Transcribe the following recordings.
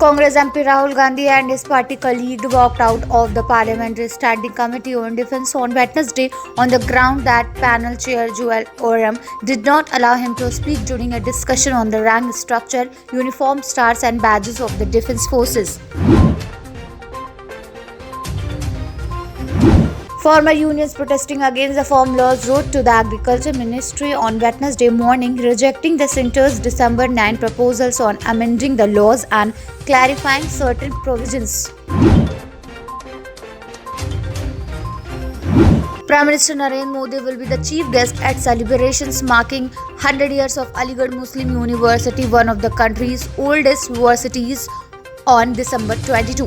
Congress MP Rahul Gandhi and his party colleague walked out of the Parliamentary Standing Committee on Defence on Wednesday on the ground that panel chair Joel Oram did not allow him to speak during a discussion on the rank structure, uniform stars and badges of the defence forces. Farmer unions protesting against the farm laws wrote to the Agriculture Ministry on Wednesday morning, rejecting the centre's December 9 proposals on amending the laws and clarifying certain provisions. Prime Minister Narendra Modi will be the chief guest at celebrations marking 100 years of Aligarh Muslim University, one of the country's oldest universities, on December 22.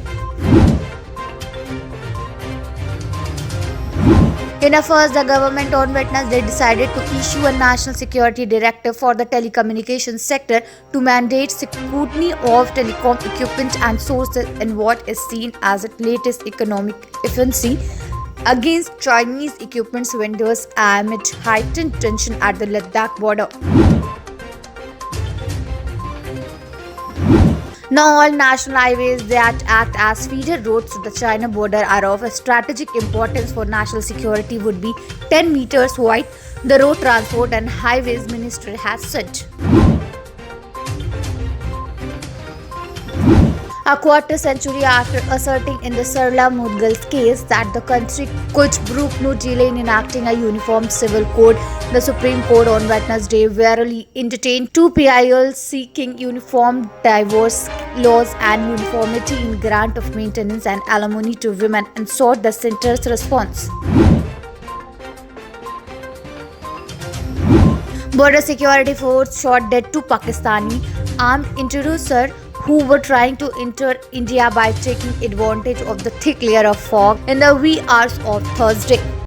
In a first, the government on Wednesday decided to issue a national security directive for the telecommunications sector to mandate scrutiny of telecom equipment and sources in what is seen as its latest economic offensive against Chinese equipment vendors amid heightened tension at the Ladakh border. Now all national highways that act as feeder roads to the China border are of strategic importance for national security would be 10 meters wide, the Road Transport and Highways Ministry has said. A quarter century after asserting in the Sarla Mudgal's case that the country could brook no delay in enacting a uniform civil code, the Supreme Court on Wednesday warily entertained two PILs seeking uniform divorce laws and uniformity in grant of maintenance and alimony to women and sought the centre's response. Border security force shot dead two Pakistani armed introducers who were trying to enter India by taking advantage of the thick layer of fog in the wee hours of Thursday.